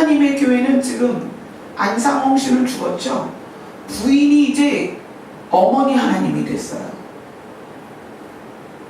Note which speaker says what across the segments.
Speaker 1: 하나님의 교회는 지금 안상홍 씨는 죽었죠. 부인이 이제 어머니 하나님이 됐어요.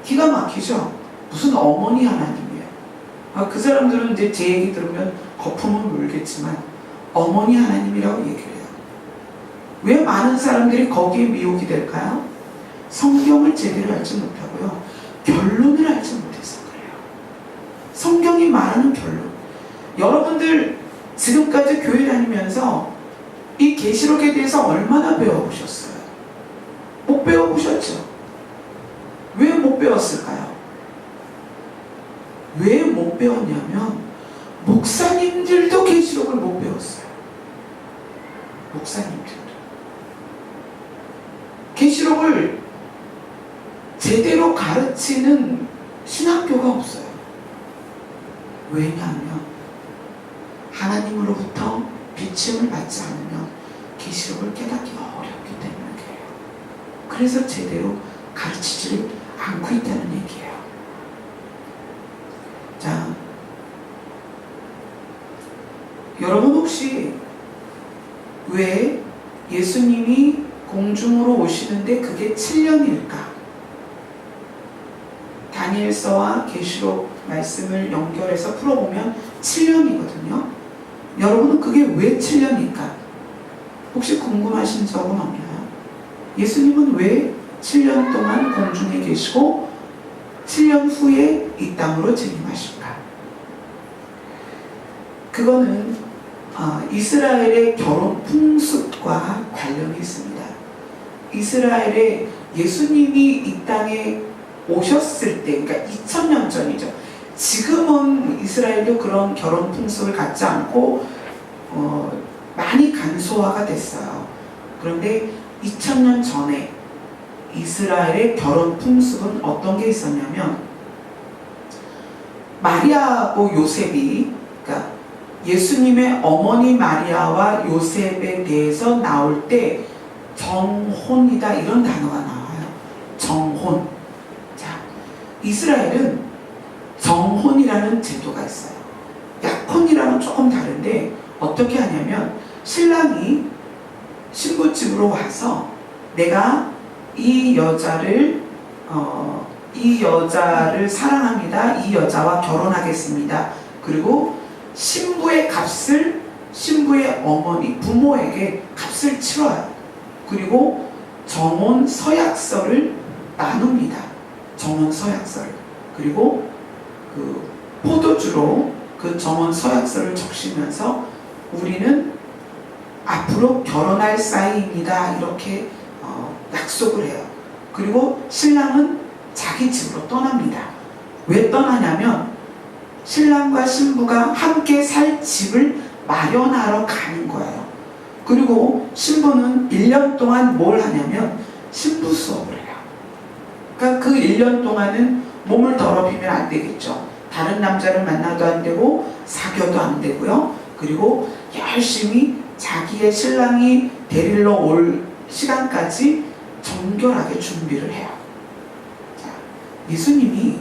Speaker 1: 기가 막히죠. 무슨 어머니 하나님이에요. 그 사람들은 이제 제 얘기 들으면 거품은 물겠지만 어머니 하나님이라고 얘기를 해요. 왜 많은 사람들이 거기에 미혹이 될까요? 성경을 제대로 알지 못하고요, 결론을 알지 못해서 그래요. 성경이 말하는 결론. 여러분들 지금까지 교회 다니면서 이 계시록에 대해서 얼마나 배워보셨어요? 못 배워보셨죠? 왜 못 배웠을까요? 왜 못 배웠냐면 목사님들도 계시록을 못 배웠어요. 목사님들도 계시록을 제대로 가르치는 신학교가 없어요. 왜냐하면 하나님으로부터 비침을 받지 않으면 계시록을 깨닫기가 어렵기 때문에 그래요. 그래서 제대로 가르치지를 않고 있다는 얘기예요. 자, 여러분 혹시 왜 예수님이 공중으로 오시는데 그게 7년일까? 다니엘서와 계시록 말씀을 연결해서 풀어보면 7년이거든요. 여러분은 그게 왜 7년일까? 혹시 궁금하신 적은 없나요? 예수님은 왜 7년 동안 공중에 계시고 7년 후에 이 땅으로 재림하실까? 그거는 이스라엘의 결혼 풍습과 관련이 있습니다. 이스라엘의 예수님이 이 땅에 오셨을 때, 그러니까 2000년 전이죠. 지금은 이스라엘도 그런 결혼 풍습을 갖지 않고 많이 간소화가 됐어요. 그런데 2000년 전에 이스라엘의 결혼 풍습은 어떤 게 있었냐면, 마리아하고 요셉이, 그러니까 예수님의 어머니 마리아와 요셉에 대해서 나올 때 정혼이다 이런 단어가 나와요. 정혼. 자, 이스라엘은 정혼이라는 제도가 있어요. 약혼이랑은 조금 다른데 어떻게 하냐면, 신랑이 신부집으로 와서 내가 이 여자를 사랑합니다. 이 여자와 결혼하겠습니다. 그리고 신부의 값을 신부의 어머니, 부모에게 값을 치러요. 그리고 정혼 서약서를 나눕니다. 정혼 서약서를. 그리고 그 포도주로 그 정혼 서약서를 적시면서 우리는 앞으로 결혼할 사이입니다. 이렇게 약속을 해요. 그리고 신랑은 자기 집으로 떠납니다. 왜 떠나냐면 신랑과 신부가 함께 살 집을 마련하러 가는 거예요. 그리고 신부는 1년 동안 뭘 하냐면 신부 수업을 해요. 그러니까 그 1년 동안은 몸을 더럽히면 안 되겠죠. 다른 남자를 만나도 안 되고 사귀어도 안 되고요. 그리고 열심히 자기의 신랑이 데리러 올 시간까지 정결하게 준비를 해요. 자, 예수님이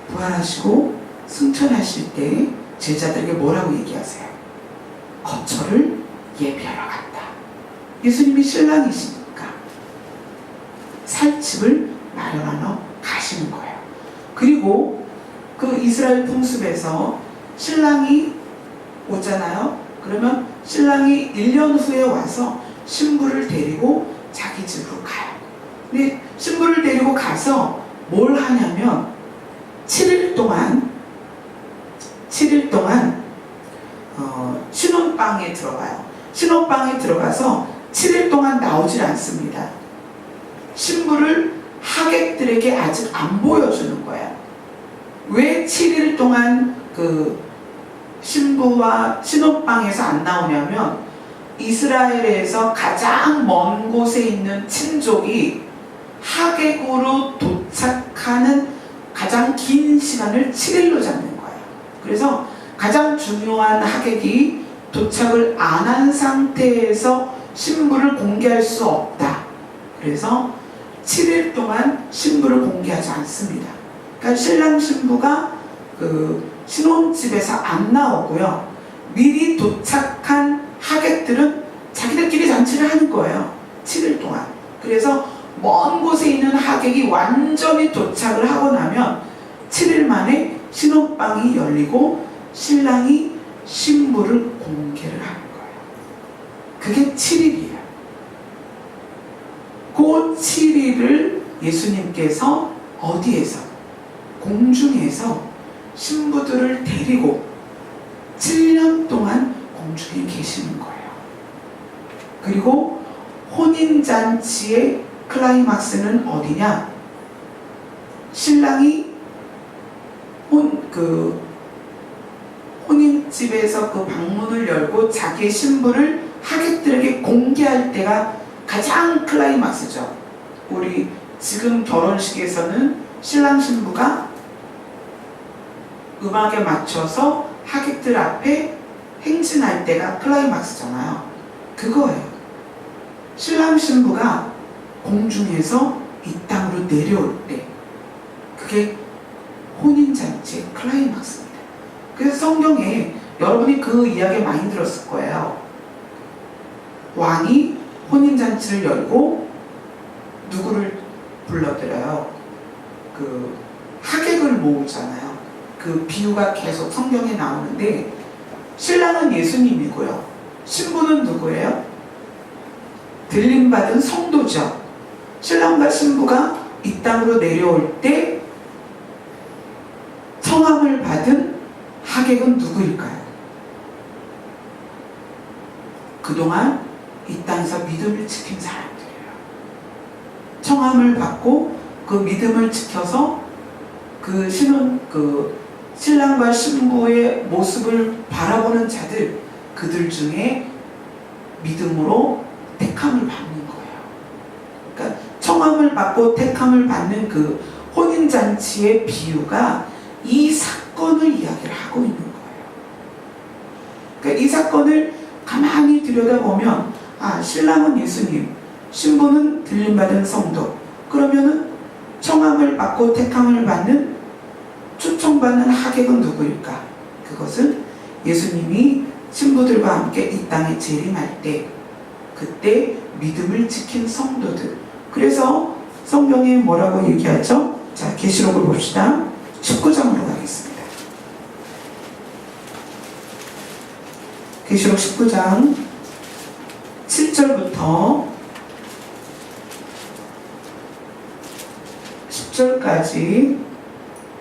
Speaker 1: 부활하시고 승천하실 때 제자들에게 뭐라고 얘기하세요? 거처를 예비하러 갔다. 예수님이 신랑이시니까 살 집을 마련하러 가시는 거예요. 그리고 그 이스라엘 풍습에서 신랑이 오잖아요. 그러면 신랑이 1년 후에 와서 신부를 데리고 자기 집으로 가요. 근데 신부를 데리고 가서 뭘 하냐면 7일 동안 신혼방에 들어가요. 신혼방에 들어가서 7일 동안 나오질 않습니다. 신부를 하객들에게 아직 안 보여주는 거예요. 왜 7일 동안 그 신부와 신혼방에서 안 나오냐면, 이스라엘에서 가장 먼 곳에 있는 친족이 하객으로 도착하는 가장 긴 시간을 7일로 잡는 거예요. 그래서 가장 중요한 하객이 도착을 안 한 상태에서 신부를 공개할 수 없다. 그래서 7일 동안 신부를 공개하지 않습니다. 그러니까 신랑 신부가 그 신혼집에서 안 나오고요. 미리 도착한 하객들은 자기들끼리 잔치를 하는 거예요. 7일 동안. 그래서 먼 곳에 있는 하객이 완전히 도착을 하고 나면 7일 만에 신혼방이 열리고 신랑이 신부를 공개를 하는 거예요. 그게 7일이에요. 그 7일을 예수님께서 어디에서? 공중에서 신부들을 데리고 7년 동안 공중에 계시는 거예요. 그리고 혼인잔치의 클라이막스는 어디냐? 신랑이 혼인집에서 그 방문을 열고 자기의 신부를 하객들에게 공개할 때가 가장 클라이막스죠. 우리 지금 결혼식에서는 신랑 신부가 음악에 맞춰서 하객들 앞에 행진할 때가 클라이막스잖아요. 그거예요. 신랑 신부가 공중에서 이 땅으로 내려올 때 그게 혼인잔치의 클라이막스입니다. 그래서 성경에 여러분이 그 이야기 많이 들었을 거예요. 왕이 혼인잔치를 열고 누구를 불러들여요? 그 하객을 모으잖아요. 그 비유가 계속 성경에 나오는데 신랑은 예수님이고요. 신부는 누구예요? 들림받은 성도죠. 신랑과 신부가 이 땅으로 내려올 때 성함을 받은 하객은 누구일까요? 그동안 이 땅에서 믿음을 지킨 사람들이에요. 청함을 받고 그 믿음을 지켜서 그 신랑과 신부의 모습을 바라보는 자들, 그들 중에 믿음으로 택함을 받는 거예요. 그러니까 청함을 받고 택함을 받는 그 혼인잔치의 비유가 이 사건을 이야기를 하고 있는 거예요. 그러니까 이 사건을 가만히 들여다보면 신랑은 예수님, 신부는 들림받은 성도. 그러면은 청함을 받고 택함을 받는 초청받는 하객은 누구일까? 그것은 예수님이 신부들과 함께 이 땅에 재림할 때 그때 믿음을 지킨 성도들. 그래서 성경에 뭐라고 얘기하죠? 자, 계시록을 봅시다. 19장으로 가겠습니다. 계시록 19장 7절부터 10절까지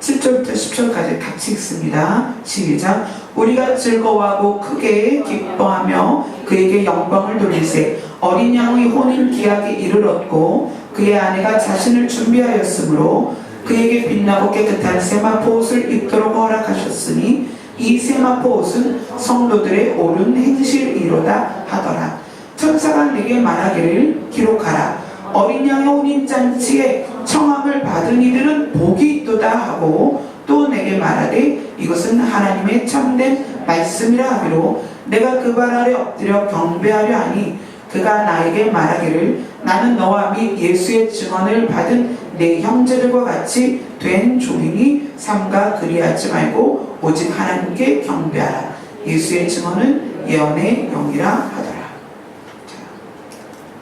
Speaker 1: 7절부터 10절까지 같이 읽습니다. 시작. 우리가 즐거워하고 크게 기뻐하며 그에게 영광을 돌리세. 어린 양의 혼인 기약이 이르렀고 그의 아내가 자신을 준비하였으므로 그에게 빛나고 깨끗한 세마포 옷을 입도록 허락하셨으니 이 세마포 옷은 성도들의 옳은 행실이로다 하더라. 천사가 내게 말하기를 기록하라. 어린 양의 혼인잔치에 청함을 받은 이들은 복이 있도다 하고 또 내게 말하되 이것은 하나님의 참된 말씀이라 하기로 내가 그 발 아래 엎드려 경배하려 하니 그가 나에게 말하기를 나는 너와 및 예수의 증언을 받은 내 형제들과 같이 된 종이니 삼가 그리하지 말고 오직 하나님께 경배하라. 예수의 증언은 예언의 영이라 하더라.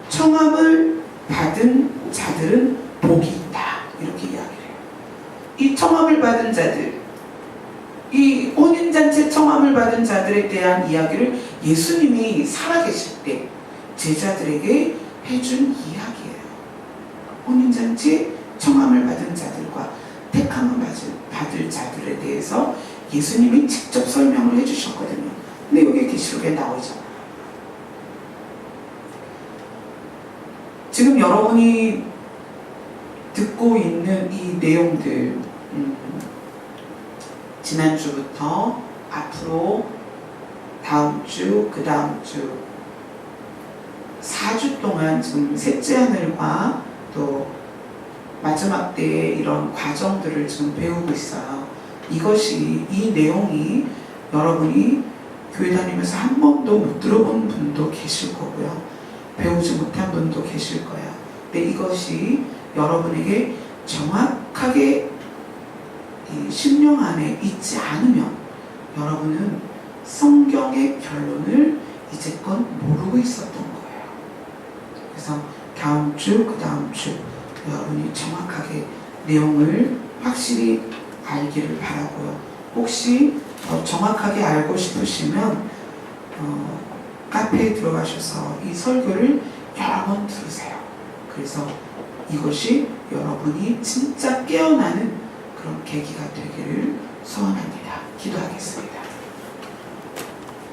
Speaker 1: 청함을 받은 자들은 복이 있다. 이렇게 이야기를 해요. 이 청함을 받은 자들, 이 혼인잔치 청함을 받은 자들에 대한 이야기를 예수님이 살아계실 때 제자들에게 해준 이야기예요. 혼인잔치 청함을 받은 자들과 택함을 받을 자들에 대해서 예수님이 직접 설명을 해주셨거든요. 근데 여기 계시록에 나오잖아요. 지금 여러분이 듣고 있는 이 내용들, 지난주부터 앞으로 다음 주, 그 다음 주 4주 동안 지금 셋째 하늘과 또 마지막 때의 이런 과정들을 지금 배우고 있어요. 이 내용이 여러분이 교회 다니면서 한 번도 못 들어본 분도 계실 거고요. 배우지 못한 분도 계실 거예요. 근데 이것이 여러분에게 정확하게 이 심령 안에 있지 않으면 여러분은 성경의 결론을 이제껏 모르고 있었던 거예요. 그래서 다음 주, 그 다음 주 여러분이 정확하게 내용을 확실히 알기를 바라고요. 혹시 더 정확하게 알고 싶으시면 카페에 들어가셔서 이 설교를 여러 번 들으세요. 그래서 이것이 여러분이 진짜 깨어나는 그런 계기가 되기를 소원합니다. 기도하겠습니다.